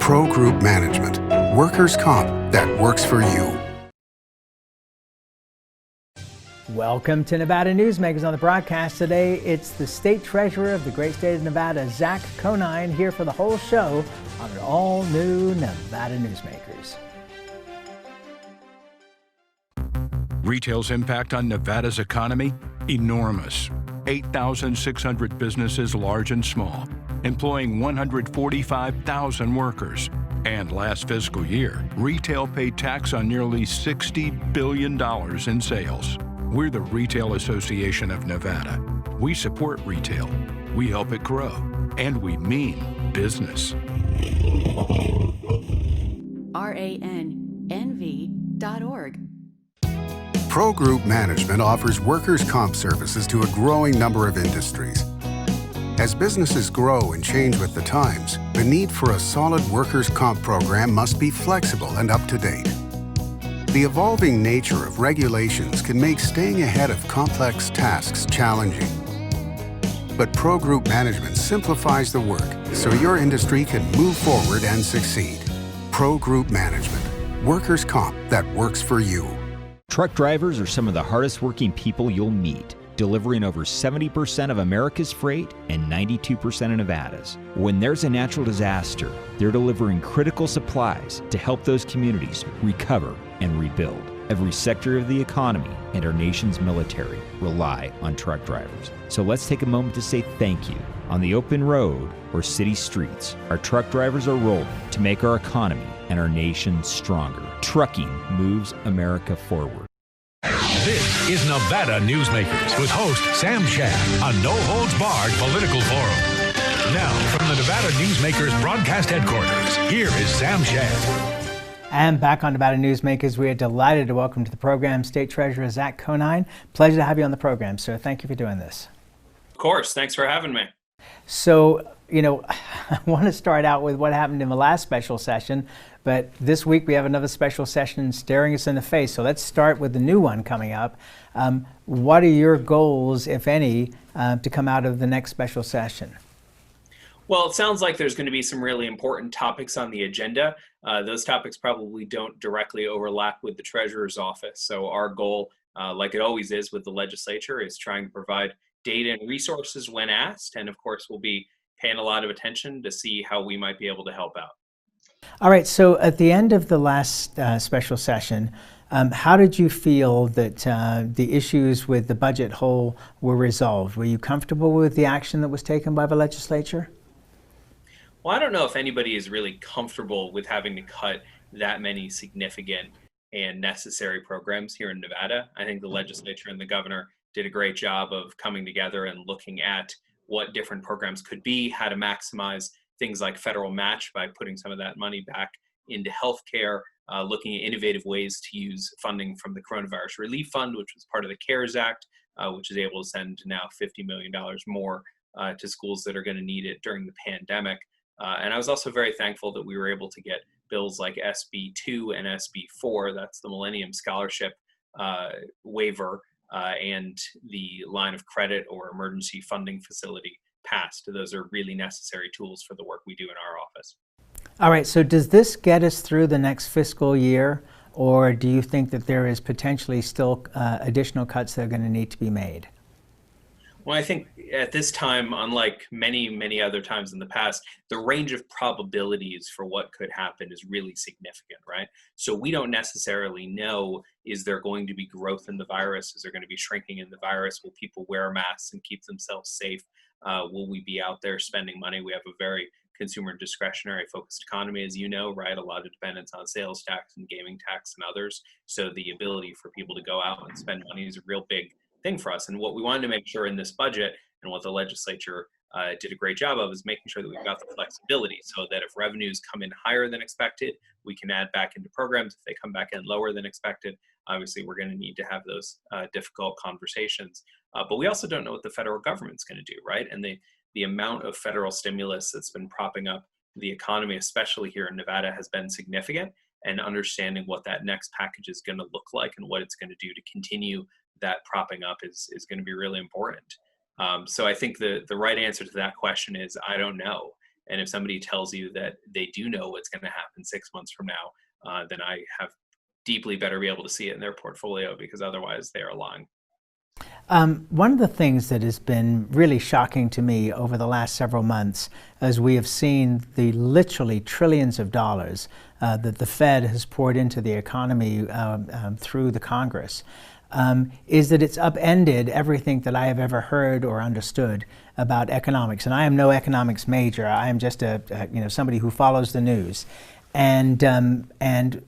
Pro Group Management, workers' comp that works for you. Welcome to Nevada Newsmakers. On the broadcast today, it's the State Treasurer of the great state of Nevada, Zach Conine, here for the whole show on an all-new Nevada Newsmakers. Retail's impact on Nevada's economy? Enormous. 8,600 businesses, large and small, employing 145,000 workers. And last fiscal year, retail paid tax on nearly $60 billion in sales. We're the Retail Association of Nevada. We support retail, we help it grow, and we mean business. RANNV.org. Pro Group Management offers workers' comp services to a growing number of industries. As businesses grow and change with the times, the need for a solid workers' comp program must be flexible and up to date. The evolving nature of regulations can make staying ahead of complex tasks challenging. But Pro Group Management simplifies the work so your industry can move forward and succeed. Pro Group Management, workers' comp that works for you. Truck drivers are some of the hardest working people you'll meet, delivering over 70% of America's freight and 92% of Nevada's. When there's a natural disaster, they're delivering critical supplies to help those communities recover and rebuild. Every sector of the economy and our nation's military rely on truck drivers. So let's take a moment to say thank you. On the open road or city streets, our truck drivers are rolling to make our economy and our nation stronger. Trucking moves America forward. This is Nevada Newsmakers with host Sam Shad, a no-holds-barred political forum. Now, from the Nevada Newsmakers broadcast headquarters, here is Sam Shad. And back on Nevada Newsmakers, we are delighted to welcome to the program State Treasurer Zach Conine. Pleasure to have you on the program, sir. Thank you for doing this. Of course. Thanks for having me. So, I want to start out with what happened in the last special session, but this week we have another special session staring us in the face. So let's start with the new one coming up. What are your goals, if any, to come out of the next special session? Well, it sounds like there's going to be some really important topics on the agenda. Those topics probably don't directly overlap with the Treasurer's office. So our goal, like it always is with the legislature, is trying to provide data and resources when asked. And of course, we'll be paying a lot of attention to see how we might be able to help out. All right. So at the end of the last special session, how did you feel that the issues with the budget hole were resolved? Were you comfortable with the action that was taken by the legislature? Well, I don't know if anybody is really comfortable with having to cut that many significant and necessary programs here in Nevada. I think the legislature and the governor did a great job of coming together and looking at what different programs could be, how to maximize things like federal match by putting some of that money back into healthcare, looking at innovative ways to use funding from the Coronavirus Relief Fund, which was part of the CARES Act, which is able to send now $50 million more to schools that are going to need it during the pandemic. And I was also very thankful that we were able to get bills like SB 2 and SB 4, that's the Millennium Scholarship waiver, and the line of credit or emergency funding facility passed. Those are really necessary tools for the work we do in our office. All right, so does this get us through the next fiscal year, or do you think that there is potentially still additional cuts that are going to need to be made? Well, I think at this time, unlike many, many other times in the past, the range of probabilities for what could happen is really significant, right? So we don't necessarily know, is there going to be growth in the virus? Is there going to be shrinking in the virus? Will people wear masks and keep themselves safe? Will we be out there spending money? We have a very consumer discretionary focused economy, as you know, right? A lot of dependence on sales tax and gaming tax and others. So the ability for people to go out and spend money is a real big thing for us. And what we wanted to make sure in this budget, and what the legislature did a great job of, is making sure that we've got the flexibility so that if revenues come in higher than expected, we can add back into programs. If they come back in lower than expected, obviously we're going to need to have those difficult conversations. But we also don't know what the federal government's going to do, right? And the amount of federal stimulus that's been propping up the economy, especially here in Nevada, has been significant. And understanding what that next package is going to look like and what it's going to do to continue that propping up is going to be really important. So I think the right answer to that question is, I don't know. And if somebody tells you that they do know what's going to happen 6 months from now, then I have deeply better be able to see it in their portfolio, because otherwise they are lying. One of the things that has been really shocking to me over the last several months, as we have seen the literally trillions of dollars that the Fed has poured into the economy through the Congress, is that it's upended everything that I have ever heard or understood about economics. And I am no economics major. I am just somebody who follows the news. And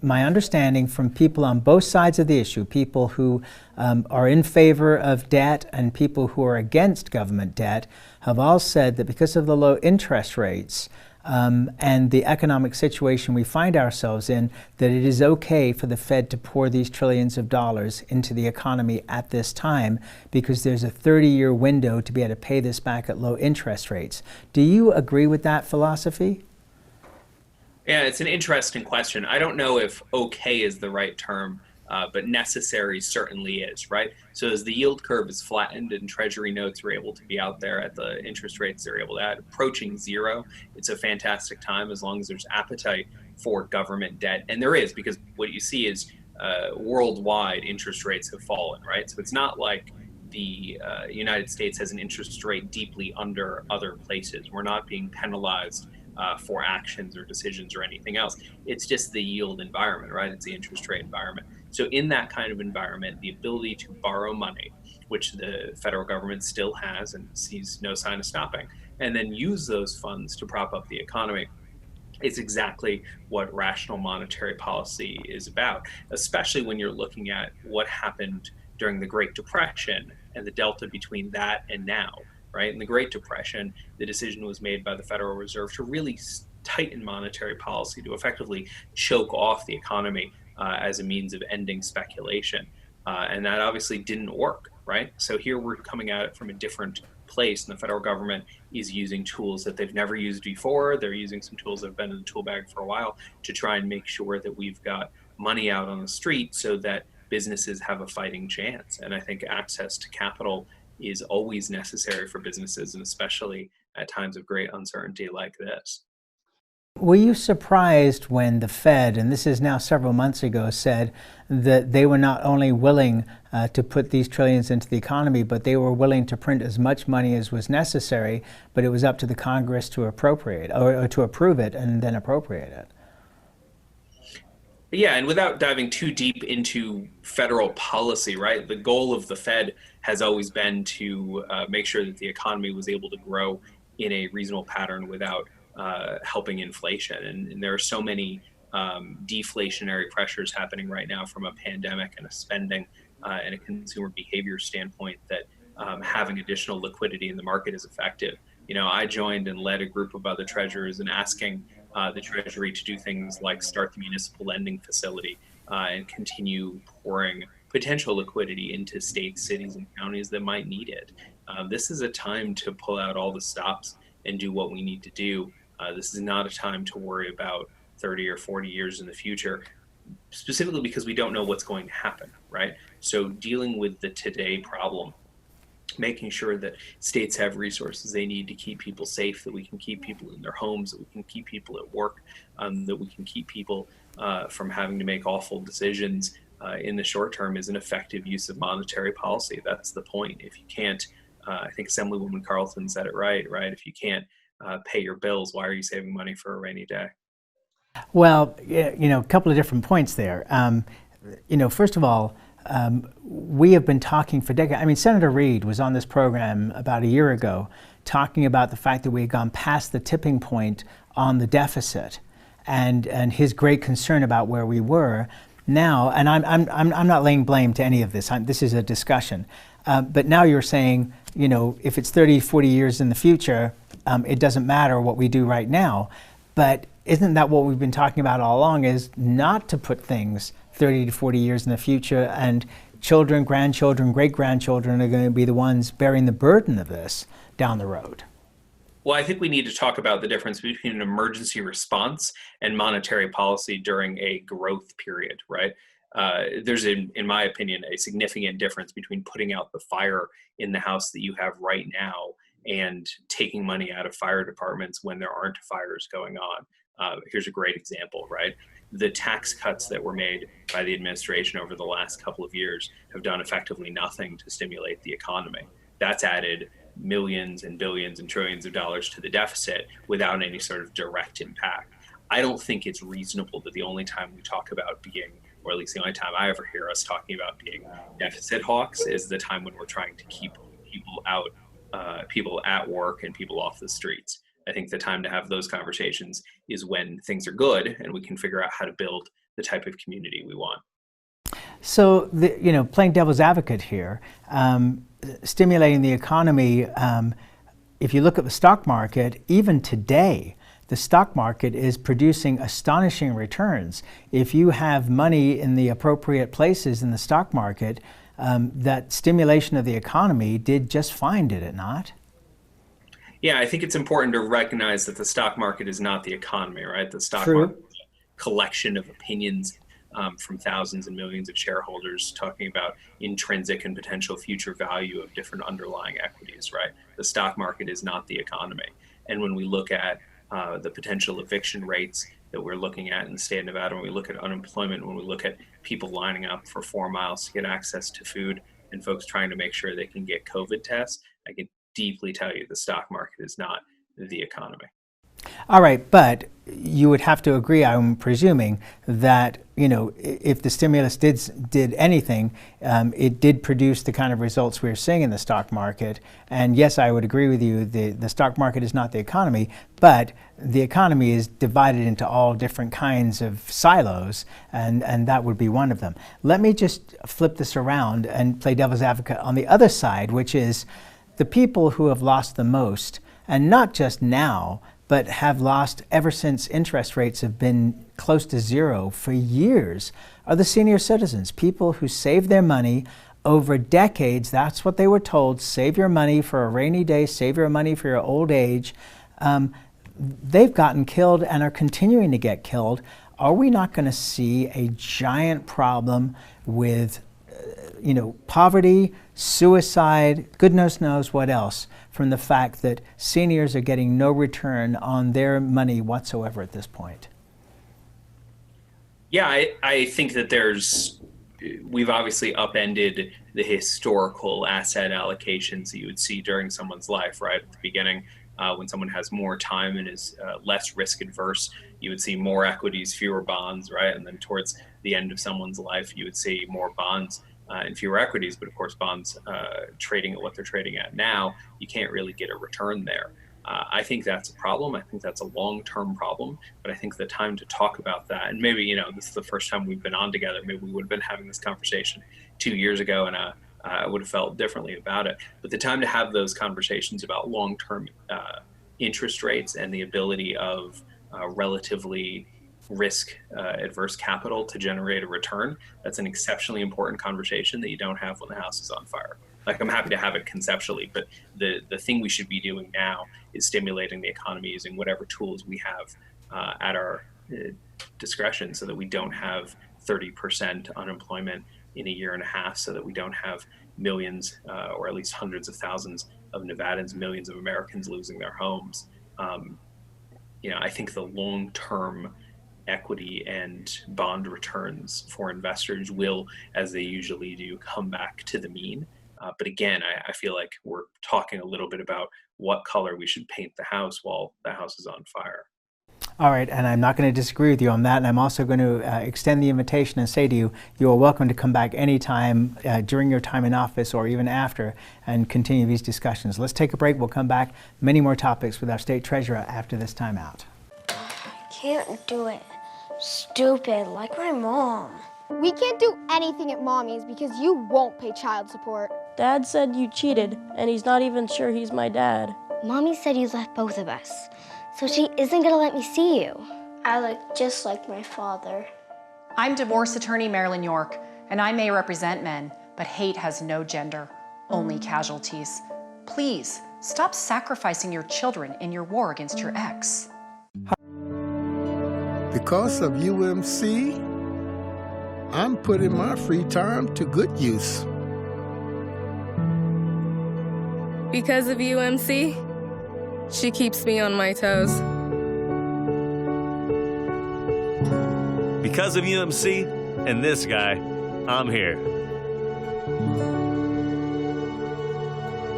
my understanding from people on both sides of the issue, people who are in favor of debt and people who are against government debt, have all said that because of the low interest rates and the economic situation we find ourselves in, that it is okay for the Fed to pour these trillions of dollars into the economy at this time, because there's a 30-year window to be able to pay this back at low interest rates. Do you agree with that philosophy? Yeah, it's an interesting question. I don't know if okay is the right term, but necessary certainly is, right? So as the yield curve is flattened and Treasury notes are able to be out there at the interest rates they're able to add, approaching zero, it's a fantastic time as long as there's appetite for government debt. And there is, because what you see is worldwide interest rates have fallen, right? So it's not like the United States has an interest rate deeply under other places. We're not being penalized for actions or decisions or anything else. It's just the yield environment, right? It's the interest rate environment. So in that kind of environment, the ability to borrow money, which the federal government still has and sees no sign of stopping, and then use those funds to prop up the economy, is exactly what rational monetary policy is about, especially when you're looking at what happened during the Great Depression and the delta between that and now. Right? In the Great Depression, the decision was made by the Federal Reserve to really tighten monetary policy, to effectively choke off the economy as a means of ending speculation. And that obviously didn't work, right? So here we're coming at it from a different place, and the federal government is using tools that they've never used before. They're using some tools that have been in the tool bag for a while to try and make sure that we've got money out on the street so that businesses have a fighting chance. And I think access to capital is always necessary for businesses, and especially at times of great uncertainty like this. Were you surprised when the Fed, and this is now several months ago, said that they were not only willing to put these trillions into the economy, but they were willing to print as much money as was necessary, but it was up to the Congress to appropriate or to approve it and then appropriate it? Yeah, and without diving too deep into federal policy, right? The goal of the Fed has always been to make sure that the economy was able to grow in a reasonable pattern without helping inflation. And there are so many deflationary pressures happening right now from a pandemic and a spending and a consumer behavior standpoint that having additional liquidity in the market is effective. You know, I joined and led a group of other treasurers in asking the Treasury to do things like start the municipal lending facility and continue pouring potential liquidity into states, cities, and counties that might need it. This is a time to pull out all the stops and do what we need to do. This is not a time to worry about 30 or 40 years in the future, specifically because we don't know what's going to happen, right? So dealing with the today problem, making sure that states have resources they need to keep people safe, that we can keep people in their homes, that we can keep people at work, that we can keep people from having to make awful decisions in the short term is an effective use of monetary policy. That's the point. If you can't, I think Assemblywoman Carlton said it right? If you can't pay your bills, why are you saving money for a rainy day? Well, a couple of different points there. First of all, we have been talking for decades. I mean, Senator Reid was on this program about a year ago talking about the fact that we had gone past the tipping point on the deficit and his great concern about where we were now. And I'm not laying blame to any of this. This is a discussion. But now you're saying, if it's 30, 40 years in the future, it doesn't matter what we do right now. But isn't that what we've been talking about all along, is not to put things 30 to 40 years in the future, and children, grandchildren, great-grandchildren are going to be the ones bearing the burden of this down the road? Well, I think we need to talk about the difference between an emergency response and monetary policy during a growth period, right? There's, in my opinion, a significant difference between putting out the fire in the house that you have right now and taking money out of fire departments when there aren't fires going on. Here's a great example, right? The tax cuts that were made by the administration over the last couple of years have done effectively nothing to stimulate the economy. That's added millions and billions and trillions of dollars to the deficit without any sort of direct impact. I don't think it's reasonable that the only time we talk about being, or at least the only time I ever hear us talking about being deficit hawks, is the time when we're trying to keep people out, people at work and people off the streets. I think the time to have those conversations is when things are good and we can figure out how to build the type of community we want. So, playing devil's advocate here, stimulating the economy, if you look at the stock market, even today, the stock market is producing astonishing returns. If you have money in the appropriate places in the stock market, that stimulation of the economy did just fine, did it not? Yeah, I think it's important to recognize that the stock market is not the economy, right? The stock True. market is a collection of opinions from thousands and millions of shareholders talking about intrinsic and potential future value of different underlying equities, right? The stock market is not the economy. And when we look at the potential eviction rates that we're looking at in the state of Nevada, when we look at unemployment, when we look at people lining up for 4 miles to get access to food and folks trying to make sure they can get COVID tests, I can deeply tell you the stock market is not the economy. All right, but you would have to agree, I'm presuming, that if the stimulus did anything, it did produce the kind of results we're seeing in the stock market. And yes, I would agree with you, the stock market is not the economy, but the economy is divided into all different kinds of silos, and that would be one of them. Let me just flip this around and play devil's advocate on the other side, which is the people who have lost the most, and not just now, but have lost ever since interest rates have been close to zero for years, are the senior citizens, people who saved their money over decades. That's what they were told: save your money for a rainy day, save your money for your old age. They've gotten killed and are continuing to get killed. Are we not going to see a giant problem with poverty, suicide, goodness knows what else, from the fact that seniors are getting no return on their money whatsoever at this point? Yeah, I think that we've obviously upended the historical asset allocations that you would see during someone's life, right? At the beginning, when someone has more time and is less risk adverse, you would see more equities, fewer bonds, right? And then towards the end of someone's life, you would see more bonds and fewer equities. But of course, bonds trading at what they're trading at now, you can't really get a return there. I think that's a problem. I think that's a long-term problem, but I think the time to talk about that, and maybe, this is the first time we've been on together, maybe we would have been having this conversation 2 years ago, and I would have felt differently about it. But the time to have those conversations about long-term interest rates and the ability of relatively risk adverse capital to generate a return, that's an exceptionally important conversation that you don't have when the house is on fire. Like, I'm happy to have it conceptually, but the thing we should be doing now is stimulating the economy using whatever tools we have at our discretion, so that we don't have 30% unemployment in a year and a half, so that we don't have millions or at least hundreds of thousands of Nevadans, millions of Americans losing their homes. I think the long-term equity and bond returns for investors will, as they usually do, come back to the mean. But again, I feel like we're talking a little bit about what color we should paint the house while the house is on fire. All right, and I'm not going to disagree with you on that, and I'm also going to extend the invitation and say to you, you are welcome to come back anytime during your time in office or even after and continue these discussions. Let's take a break. We'll come back, many more topics with our state treasurer after this time out. Can't do it. Stupid, like my mom. We can't do anything at Mommy's because you won't pay child support. Dad said you cheated, and he's not even sure he's my dad. Mommy said you left both of us, so she isn't gonna let me see you. I look just like my father. I'm divorce attorney Marilyn York, and I may represent men, but hate has no gender, only casualties. Please, stop sacrificing your children in your war against your ex. Because of UMC, I'm putting my free time to good use. Because of UMC, she keeps me on my toes. Because of UMC and this guy, I'm here.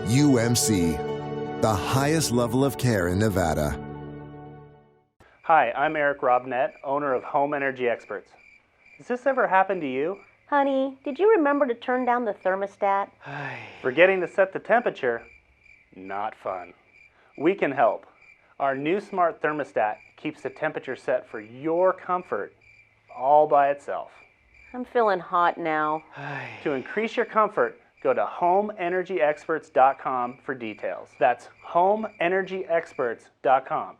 UMC, the highest level of care in Nevada. Hi, I'm Eric Robnett, owner of Home Energy Experts. Has this ever happened to you? Honey, did you remember to turn down the thermostat? Forgetting to set the temperature? Not fun. We can help. Our new smart thermostat keeps the temperature set for your comfort all by itself. I'm feeling hot now. To increase your comfort, go to homeenergyexperts.com for details. That's homeenergyexperts.com.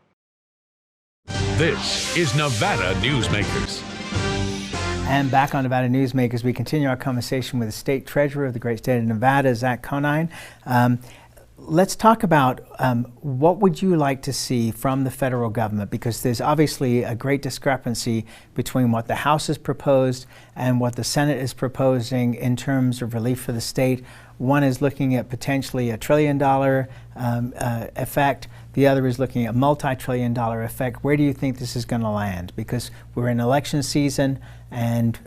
This is Nevada Newsmakers. And back on Nevada Newsmakers, we continue our conversation with the State Treasurer of the great state of Nevada, Zach Conine. Let's talk about what would you like to see from the federal government, because there's obviously a great discrepancy between what the House has proposed and what the Senate is proposing in terms of relief for the state. One is looking at potentially $1 trillion effect. The other is looking at multi-trillion-dollar effect. Where do you think this is going to land? Because we're in election season, and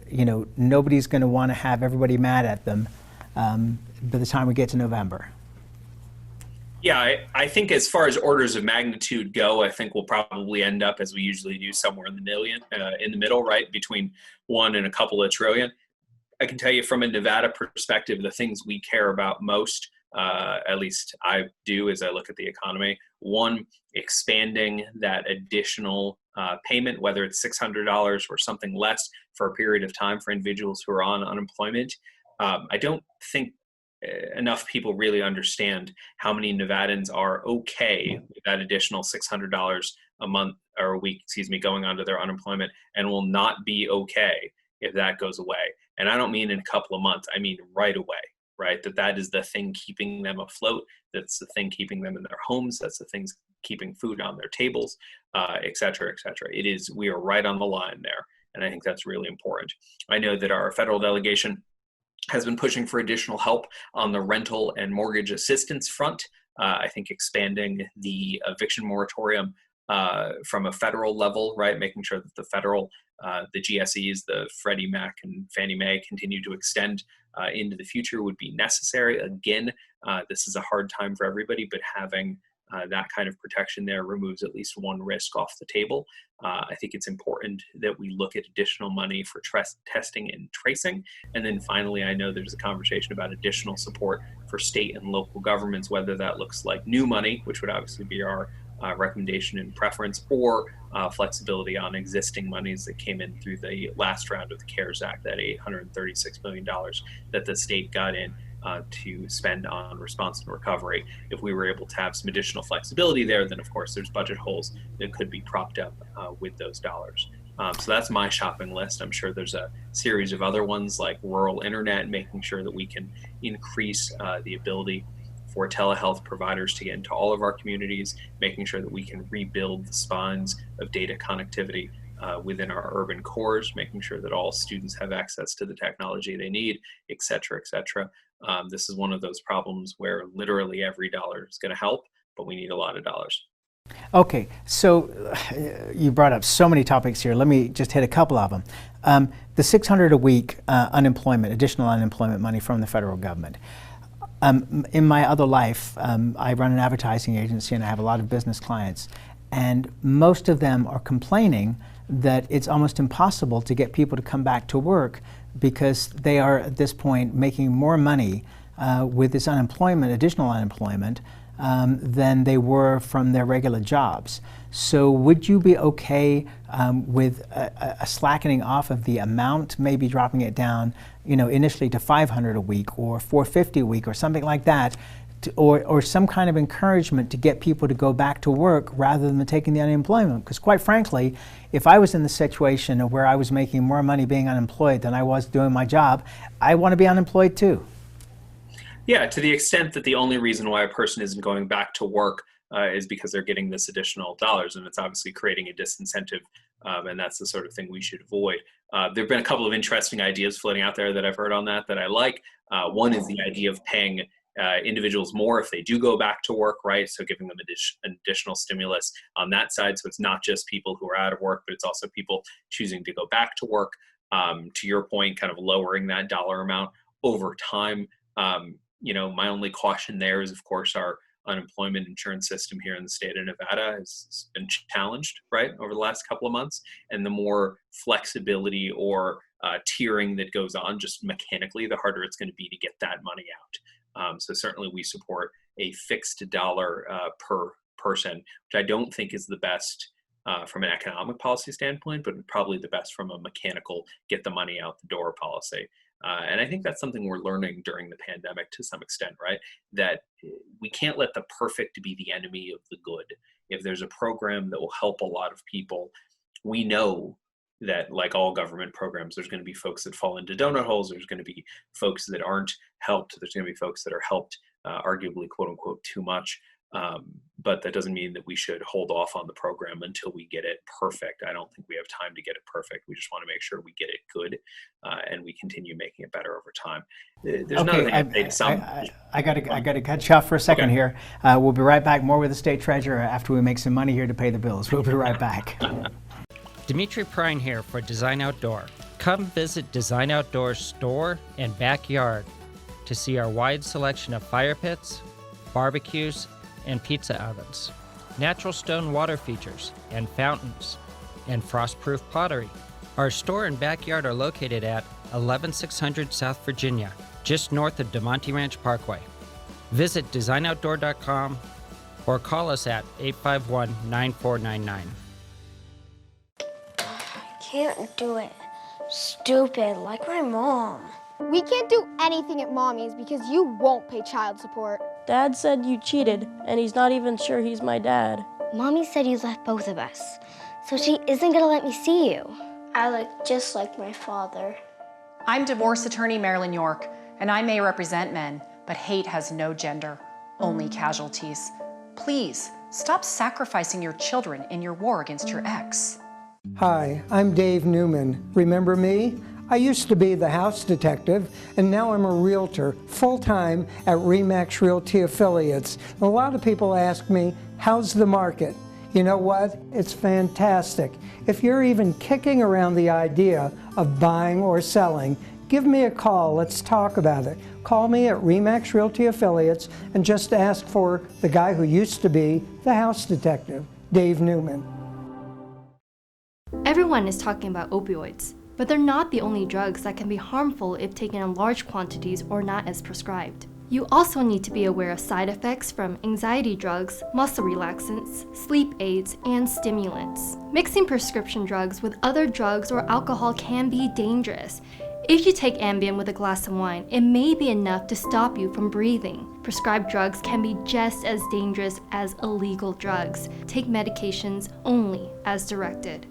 nobody's going to want to have everybody mad at them by the time we get to November. Yeah, I think as far as orders of magnitude go, I think we'll probably end up, as we usually do, somewhere in the middle, right, between 1 and a couple of trillion. I can tell you from a Nevada perspective, the things we care about most, at least I do as I look at the economy. One, expanding that additional payment, whether it's $600 or something less for a period of time for individuals who are on unemployment. I don't think enough people really understand how many Nevadans are okay with that additional $600 a month or a week, going onto their unemployment, and will not be okay if that goes away. And I don't mean in a couple of months, I mean right away, right? That is the thing keeping them afloat. That's the thing keeping them in their homes. That's the things keeping food on their tables, et cetera, et cetera. We are right on the line there. And I think that's really important. I know that our federal delegation has been pushing for additional help on the rental and mortgage assistance front. I think expanding the eviction moratorium from a federal level, right, making sure that the federal, the GSEs, the Freddie Mac and Fannie Mae continue to extend into the future would be necessary. Again, this is a hard time for everybody, but having that kind of protection there removes at least one risk off the table. I think it's important that we look at additional money for testing and tracing. And then finally, I know there's a conversation about additional support for state and local governments, whether that looks like new money, which would obviously be our recommendation and preference, or flexibility on existing monies that came in through the last round of the CARES Act, that $836 million that the state got in to spend on response and recovery. If we were able to have some additional flexibility there, then of course there's budget holes that could be propped up with those dollars. So that's my shopping list. I'm sure there's a series of other ones like rural internet, making sure that we can increase the ability for telehealth providers to get into all of our communities, making sure that we can rebuild the spines of data connectivity within our urban cores, making sure that all students have access to the technology they need, et cetera, et cetera. This is one of those problems where literally every dollar is going to help, but we need a lot of dollars. Okay, so you brought up so many topics here. Let me just hit a couple of them. The $600 a week additional unemployment money from the federal government. In my other life, I run an advertising agency and I have a lot of business clients, and most of them are complaining that it's almost impossible to get people to come back to work because they are at this point making more money with this additional unemployment, than they were from their regular jobs. So would you be okay with a slackening off of the amount, maybe dropping it down, initially to $500 a week or $450 a week or something like that, or some kind of encouragement to get people to go back to work rather than taking the unemployment? Because quite frankly, if I was in the situation where I was making more money being unemployed than I was doing my job, I want to be unemployed too. Yeah, to the extent that the only reason why a person isn't going back to work is because they're getting this additional dollars, and it's obviously creating a disincentive, and that's the sort of thing we should avoid. There have been a couple of interesting ideas floating out there that I've heard on that I like. One is the idea of paying individuals more if they do go back to work, right? So giving them an additional stimulus on that side. So it's not just people who are out of work, but it's also people choosing to go back to work. To your point, kind of lowering that dollar amount over time. My only caution there is, of course, our unemployment insurance system here in the state of Nevada has been challenged, right, over the last couple of months. And the more flexibility or tiering that goes on just mechanically, the harder it's going to be to get that money out. So certainly we support a fixed dollar per person, which I don't think is the best from an economic policy standpoint, but probably the best from a mechanical get the money out the door policy. And I think that's something we're learning during the pandemic to some extent, right? That we can't let the perfect be the enemy of the good. If there's a program that will help a lot of people, we know that, like all government programs, there's going to be folks that fall into donut holes. There's going to be folks that aren't helped. There's going to be folks that are helped, arguably, quote unquote, too much. But that doesn't mean that we should hold off on the program until we get it perfect. I don't think we have time to get it perfect. We just want to make sure we get it good, and we continue making it better over time. There's okay, I got to cut you off for a second here. We'll be right back. More with the state treasurer after we make some money here to pay the bills. We'll be right back. Dimitri Prine here for Design Outdoor. Come visit Design Outdoor's store and backyard to see our wide selection of fire pits, barbecues, and pizza ovens, natural stone water features and fountains, and frost-proof pottery. Our store and backyard are located at 11600 South Virginia, just north of DeMonte Ranch Parkway. Visit designoutdoor.com or call us at 851-9499. Can't do it. Stupid, like my mom. We can't do anything at Mommy's because you won't pay child support. Dad said you cheated, and he's not even sure he's my dad. Mommy said you left both of us, so she isn't gonna let me see you. I look just like my father. I'm divorce attorney Marilyn York, and I may represent men, but hate has no gender, only casualties. Please, stop sacrificing your children in your war against your ex. Hi, I'm Dave Newman. Remember me? I used to be the house detective, and now I'm a realtor, full-time at RE/MAX Realty Affiliates. A lot of people ask me, how's the market? You know what? It's fantastic. If you're even kicking around the idea of buying or selling, give me a call. Let's talk about it. Call me at RE/MAX Realty Affiliates and just ask for the guy who used to be the house detective, Dave Newman. Everyone is talking about opioids, but they're not the only drugs that can be harmful if taken in large quantities or not as prescribed. You also need to be aware of side effects from anxiety drugs, muscle relaxants, sleep aids, and stimulants. Mixing prescription drugs with other drugs or alcohol can be dangerous. If you take Ambien with a glass of wine, it may be enough to stop you from breathing. Prescribed drugs can be just as dangerous as illegal drugs. Take medications only as directed.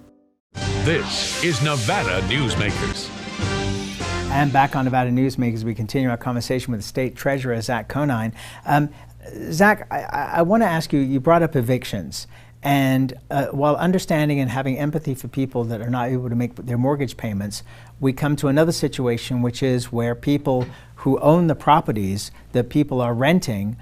This is Nevada Newsmakers. And back on Nevada Newsmakers, we continue our conversation with the State Treasurer, Zach Conine. Zach, I want to ask you, you brought up evictions. And while understanding and having empathy for people that are not able to make their mortgage payments, we come to another situation, which is where people who own the properties that people are renting,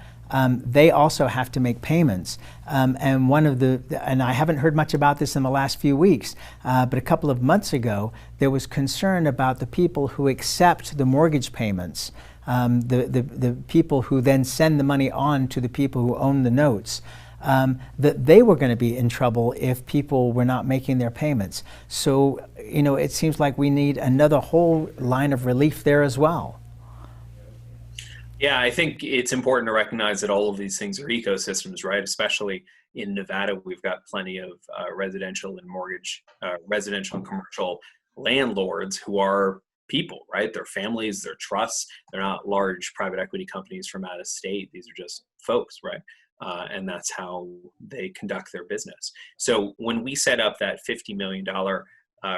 they also have to make payments. And I haven't heard much about this in the last few weeks, but a couple of months ago, there was concern about the people who accept the mortgage payments, the people who then send the money on to the people who own the notes, that they were going to be in trouble if people were not making their payments. So, it seems like we need another whole line of relief there as well. Yeah, I think it's important to recognize that all of these things are ecosystems, right? Especially in Nevada, we've got plenty of residential and commercial landlords who are people, right? They're families, they're trusts. They're not large private equity companies from out of state. These are just folks, right? And that's how they conduct their business. So when we set up that $50 million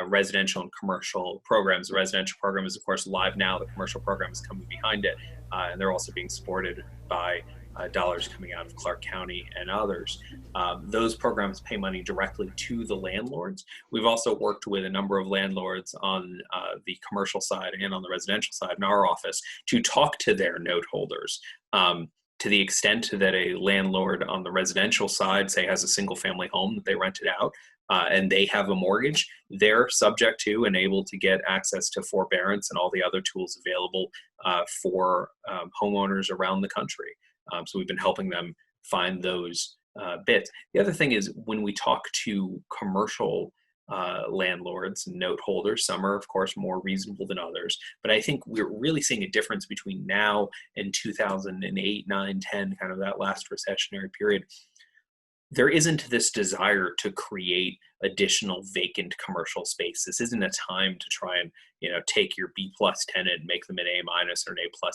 residential and commercial programs, the residential program is, of course, live now. The commercial program is coming behind it. And they're also being supported by dollars coming out of Clark County and others. Those programs pay money directly to the landlords. We've also worked with a number of landlords on the commercial side and on the residential side in our office to talk to their note holders. To the extent that a landlord on the residential side, say, has a single family home that they rented out, and they have a mortgage, they're subject to and able to get access to forbearance and all the other tools available for homeowners around the country. So we've been helping them find those bits. The other thing is, when we talk to commercial landlords and note holders, some are of course more reasonable than others, but I think we're really seeing a difference between now and 2008, 9, 10, kind of that last recessionary period. There isn't this desire to create additional vacant commercial space. This isn't a time to try and, take your B+ tenant and make them an A- or an A+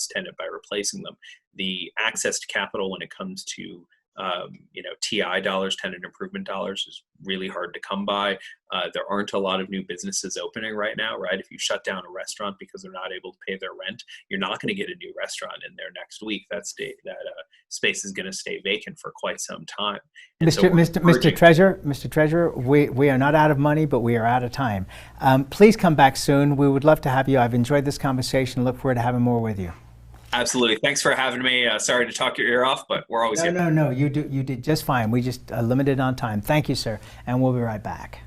tenant by replacing them. The access to capital when it comes to TI dollars, tenant improvement dollars, is really hard to come by. There aren't a lot of new businesses opening right now, right? If you shut down a restaurant because they're not able to pay their rent, you're not going to get a new restaurant in there next week. That space is going to stay vacant for quite some time. And Mr. Treasurer, we are not out of money, but we are out of time. Please come back soon. We would love to have you. I've enjoyed this conversation. Look forward to having more with you. Absolutely. Thanks for having me. Sorry to talk your ear off, but we're always here. No. You did just fine. We just limited on time. Thank you, sir. And we'll be right back.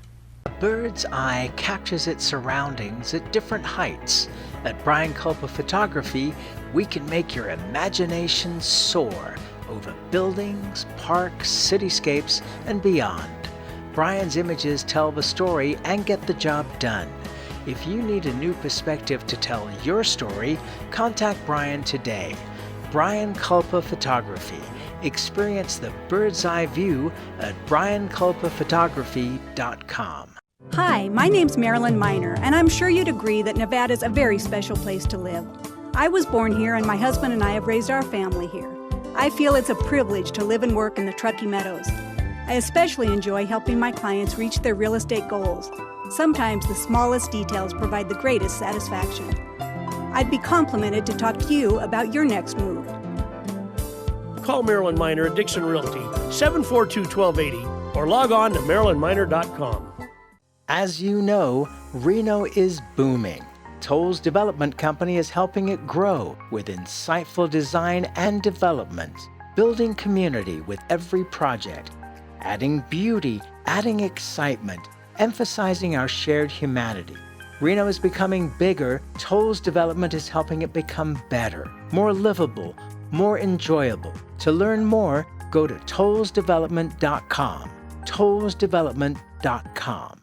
A bird's eye captures its surroundings at different heights. At Brian Culpa Photography, we can make your imagination soar over buildings, parks, cityscapes, and beyond. Brian's images tell the story and get the job done. If you need a new perspective to tell your story, contact Brian today. Brian Culpa Photography. Experience the bird's eye view at brianculpaphotography.com. Hi, my name's Marilyn Miner, and I'm sure you'd agree that Nevada's a very special place to live. I was born here, and my husband and I have raised our family here. I feel it's a privilege to live and work in the Truckee Meadows. I especially enjoy helping my clients reach their real estate goals. Sometimes the smallest details provide the greatest satisfaction. I'd be complimented to talk to you about your next move. Call Marilyn Miner at Dixon Realty, 742-1280, or log on to marilynminer.com. As you know, Reno is booming. Toll's Development Company is helping it grow with insightful design and development, building community with every project, adding beauty, adding excitement, emphasizing our shared humanity. Reno is becoming bigger. Toll's Development is helping it become better, more livable, more enjoyable. To learn more, go to tollsdevelopment.com. tollsdevelopment.com.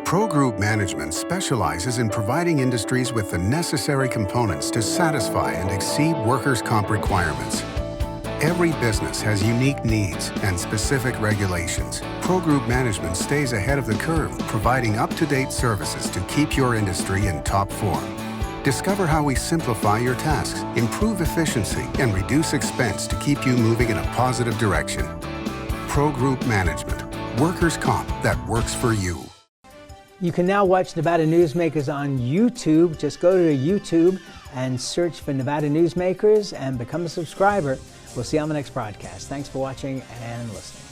Pro Group Management specializes in providing industries with the necessary components to satisfy and exceed workers' comp requirements. Every business has unique needs and specific regulations. Pro Group Management stays ahead of the curve, providing up-to-date services to keep your industry in top form. Discover how we simplify your tasks, improve efficiency, and reduce expense to keep you moving in a positive direction. Pro Group Management. Workers' comp that works for you. You can now watch Nevada Newsmakers on YouTube. Just go to YouTube and search for Nevada Newsmakers and become a subscriber. We'll see you on the next broadcast. Thanks for watching and listening.